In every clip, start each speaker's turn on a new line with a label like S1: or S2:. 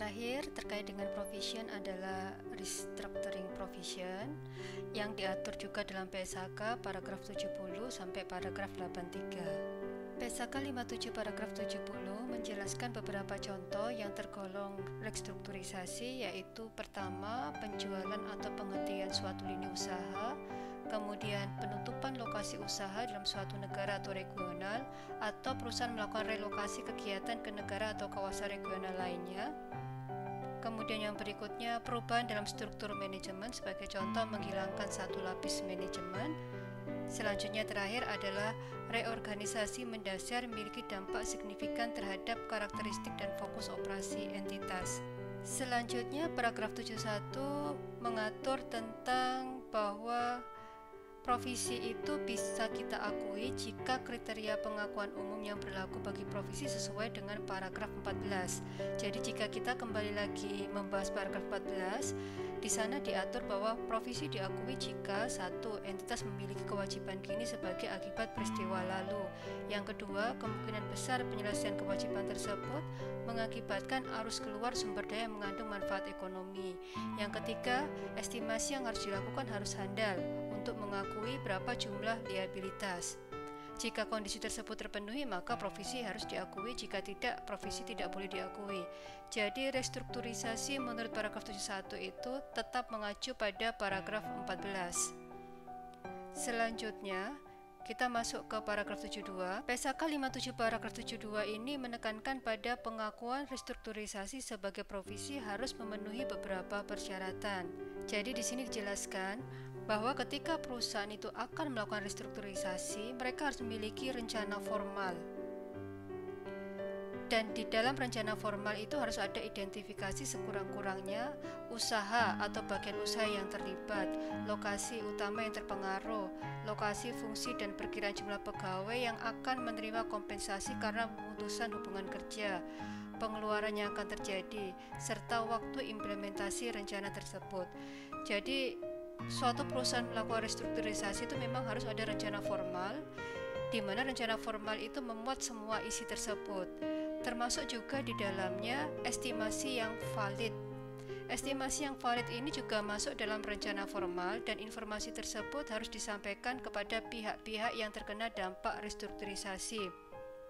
S1: terakhir terkait dengan provision adalah restructuring provision yang diatur juga dalam PSHK paragraf 70 sampai paragraf 83. PSHK 57 paragraf 70 menjelaskan beberapa contoh yang tergolong restrukturisasi, yaitu pertama, penjualan atau penghentian suatu lini usaha, kemudian penutupan lokasi usaha dalam suatu negara atau regional, atau perusahaan melakukan relokasi kegiatan ke negara atau kawasan regional lainnya. Kemudian yang berikutnya, perubahan dalam struktur manajemen, sebagai contoh menghilangkan satu lapis manajemen. Selanjutnya terakhir adalah reorganisasi mendasar memiliki dampak signifikan terhadap karakteristik dan fokus operasi entitas. Selanjutnya paragraf 71 mengatur tentang bahwa provisi itu bisa kita akui jika kriteria pengakuan umum yang berlaku bagi provisi sesuai dengan paragraf 14. Jadi jika kita kembali lagi membahas paragraf 14, di sana diatur bahwa provisi diakui jika satu, entitas memiliki kewajiban kini sebagai akibat peristiwa lalu. Yang kedua, kemungkinan besar penyelesaian kewajiban tersebut mengakibatkan arus keluar sumber daya yang mengandung manfaat ekonomi. Yang ketiga, estimasi yang harus dilakukan harus handal untuk mengakui berapa jumlah liabilitas. Jika kondisi tersebut terpenuhi, maka provisi harus diakui. Jika tidak, provisi tidak boleh diakui. Jadi restrukturisasi menurut paragraf 71 itu tetap mengacu pada paragraf 14. Selanjutnya, kita masuk ke paragraf 72. PSHK 57 paragraf 72 ini menekankan pada pengakuan restrukturisasi sebagai provisi harus memenuhi beberapa persyaratan. Jadi di sini dijelaskan bahwa ketika perusahaan itu akan melakukan restrukturisasi, mereka harus memiliki rencana formal. Dan di dalam rencana formal itu harus ada identifikasi sekurang-kurangnya usaha atau bagian usaha yang terlibat, lokasi utama yang terpengaruh, lokasi, fungsi, dan perkiraan jumlah pegawai yang akan menerima kompensasi karena pemutusan hubungan kerja, pengeluaran yang akan terjadi, serta waktu implementasi rencana tersebut. Jadi suatu perusahaan melakukan restrukturisasi itu memang harus ada rencana formal, di mana rencana formal itu memuat semua isi tersebut, termasuk juga di dalamnya estimasi yang valid. Estimasi yang valid ini juga masuk dalam rencana formal, dan informasi tersebut harus disampaikan kepada pihak-pihak yang terkena dampak restrukturisasi.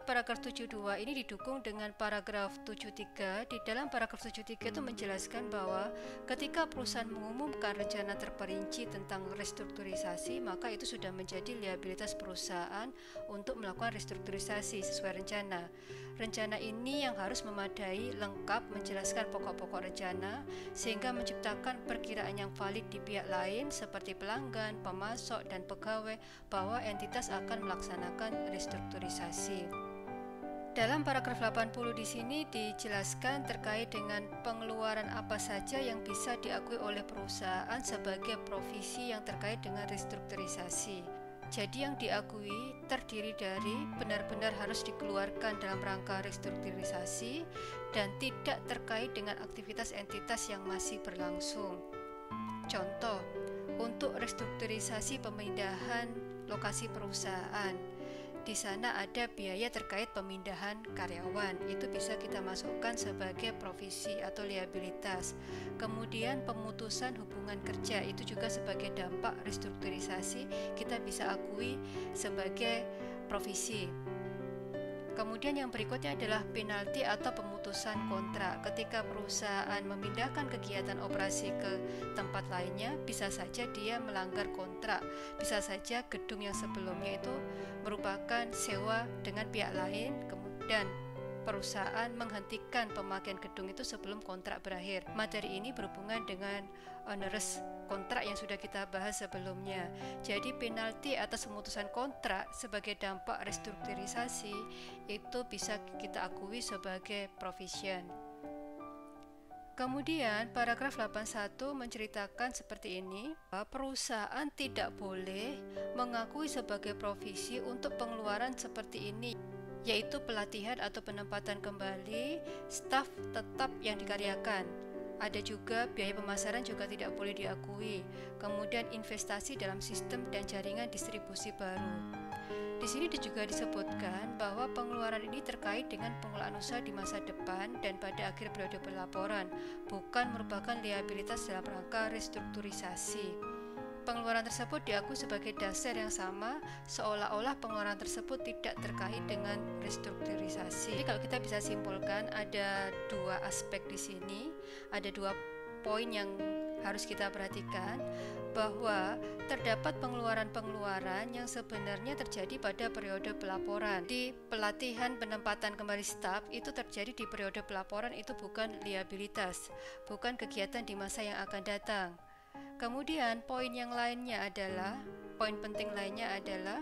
S1: Paragraf 72 ini didukung dengan paragraf 73. Di dalam paragraf 73 itu menjelaskan bahwa ketika perusahaan mengumumkan rencana terperinci tentang restrukturisasi, maka itu sudah menjadi liabilitas perusahaan untuk melakukan restrukturisasi sesuai rencana. Rencana ini yang harus memadai, lengkap, menjelaskan pokok-pokok rencana, sehingga menciptakan perkiraan yang valid di pihak lain seperti pelanggan, pemasok, dan pegawai bahwa entitas akan melaksanakan restrukturisasi. Dalam paragraf 80 di sini dijelaskan terkait dengan pengeluaran apa saja yang bisa diakui oleh perusahaan sebagai provisi yang terkait dengan restrukturisasi. Jadi yang diakui terdiri dari benar-benar harus dikeluarkan dalam rangka restrukturisasi dan tidak terkait dengan aktivitas entitas yang masih berlangsung. Contoh, untuk restrukturisasi pemindahan lokasi perusahaan, di sana ada biaya terkait pemindahan karyawan, itu bisa kita masukkan sebagai provisi atau liabilitas. Kemudian pemutusan hubungan kerja itu juga sebagai dampak restrukturisasi, kita bisa akui sebagai provisi. Kemudian yang berikutnya adalah penalti atau pemutusan kontrak. Ketika perusahaan memindahkan kegiatan operasi ke tempat lainnya, bisa saja dia melanggar kontrak. Bisa saja gedung yang sebelumnya itu merupakan sewa dengan pihak lain, kemudian perusahaan menghentikan pemakaian gedung itu sebelum kontrak berakhir. Materi ini berhubungan dengan onerous kontrak yang sudah kita bahas sebelumnya. Jadi penalti atas pemutusan kontrak sebagai dampak restrukturisasi itu bisa kita akui sebagai provision. Kemudian paragraf 81 menceritakan seperti ini, bahwa perusahaan tidak boleh mengakui sebagai provisi untuk pengeluaran seperti ini, yaitu pelatihan atau penempatan kembali staf tetap yang dikaryakan. Ada juga biaya pemasaran juga tidak boleh diakui. Kemudian investasi dalam sistem dan jaringan distribusi baru. Di sini juga disebutkan bahwa pengeluaran ini terkait dengan pengelolaan usaha di masa depan dan pada akhir periode pelaporan, bukan merupakan liabilitas dalam rangka restrukturisasi. Pengeluaran tersebut diakui sebagai dasar yang sama, seolah-olah pengeluaran tersebut tidak terkait dengan restrukturisasi. Jadi kalau kita bisa simpulkan, ada dua aspek di sini, ada dua poin yang harus kita perhatikan, bahwa terdapat pengeluaran-pengeluaran yang sebenarnya terjadi pada periode pelaporan. Di pelatihan penempatan kembali staf itu terjadi di periode pelaporan, itu bukan liabilitas, bukan kegiatan di masa yang akan datang. Kemudian poin penting lainnya adalah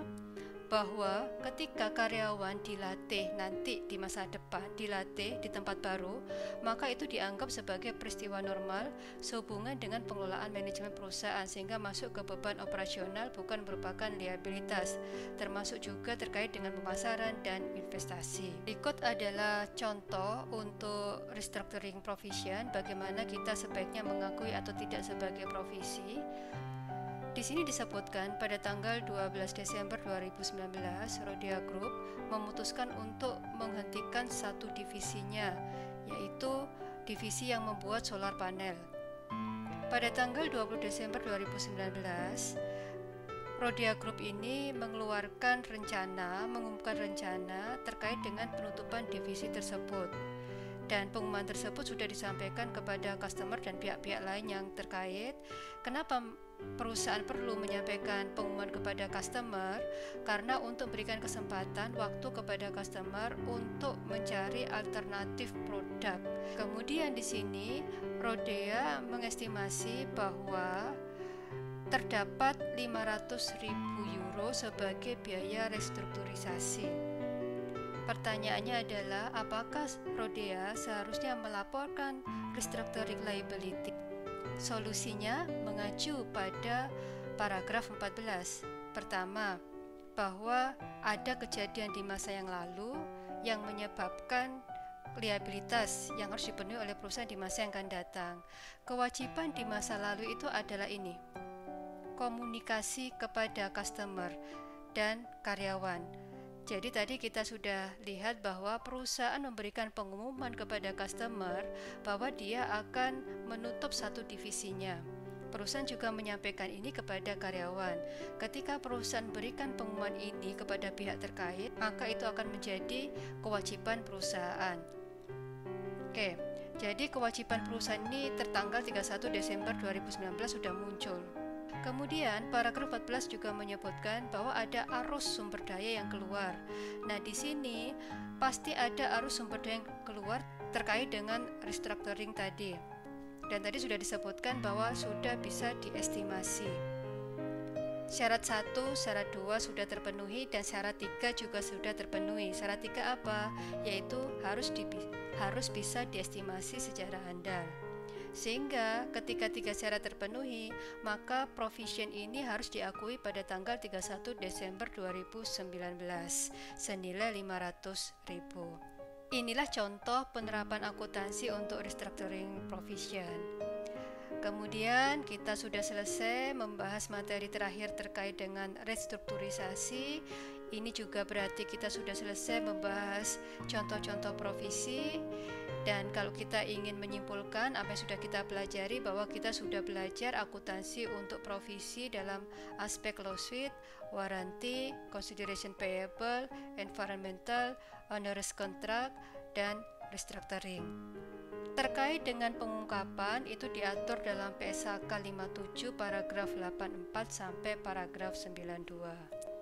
S1: bahwa ketika karyawan dilatih nanti di masa depan, dilatih di tempat baru, maka itu dianggap sebagai peristiwa normal sehubungan dengan pengelolaan manajemen perusahaan, sehingga masuk ke beban operasional, bukan merupakan liabilitas, termasuk juga terkait dengan pemasaran dan investasi. Berikut adalah contoh untuk restructuring provision, bagaimana kita sebaiknya mengakui atau tidak sebagai provisi. Di sini disebutkan pada tanggal 12 Desember 2019, Rodea Group memutuskan untuk menghentikan satu divisinya, yaitu divisi yang membuat solar panel. Pada tanggal 20 Desember 2019, Rodea Group ini mengumumkan rencana terkait dengan penutupan divisi tersebut. Dan pengumuman tersebut sudah disampaikan kepada customer dan pihak-pihak lain yang terkait. Kenapa perusahaan perlu menyampaikan pengumuman kepada customer? Karena untuk berikan kesempatan waktu kepada customer untuk mencari alternatif produk. Kemudian di sini Rodea mengestimasi bahwa terdapat 500.000 euro sebagai biaya restrukturisasi. Pertanyaannya adalah, apakah Rodea seharusnya melaporkan restructuring liability? Solusinya mengacu pada paragraf 14. Pertama, bahwa ada kejadian di masa yang lalu yang menyebabkan liabilitas yang harus dipenuhi oleh perusahaan di masa yang akan datang. Kewajiban di masa lalu itu adalah ini: komunikasi kepada customer dan karyawan. Jadi tadi kita sudah lihat bahwa perusahaan memberikan pengumuman kepada customer bahwa dia akan menutup satu divisinya. Perusahaan juga menyampaikan ini kepada karyawan. Ketika perusahaan berikan pengumuman ini kepada pihak terkait, maka itu akan menjadi kewajiban perusahaan. Oke, jadi kewajiban perusahaan ini tertanggal 31 Desember 2019 sudah muncul. Kemudian paragraf 14 juga menyebutkan bahwa ada arus sumber daya yang keluar. Nah, di sini pasti ada arus sumber daya yang keluar terkait dengan restructuring tadi. Dan tadi sudah disebutkan bahwa sudah bisa diestimasi. Syarat 1, syarat 2 sudah terpenuhi dan syarat 3 juga sudah terpenuhi. Syarat 3 apa? Yaitu harus bisa diestimasi secara handal. Sehingga ketika 3 syarat terpenuhi, maka provision ini harus diakui pada tanggal 31 Desember 2019 senilai 500.000. Inilah contoh penerapan akuntansi untuk restructuring provision. Kemudian kita sudah selesai membahas materi terakhir terkait dengan restrukturisasi. Ini juga berarti kita sudah selesai membahas contoh-contoh provisi. Dan kalau kita ingin menyimpulkan apa yang sudah kita pelajari, bahwa kita sudah belajar akuntansi untuk provisi dalam aspek low suite, warranty, consideration payable, environmental, onerous contract, dan restructuring. Terkait dengan pengungkapan itu diatur dalam PSAK 57 paragraf 84 sampai paragraf 92.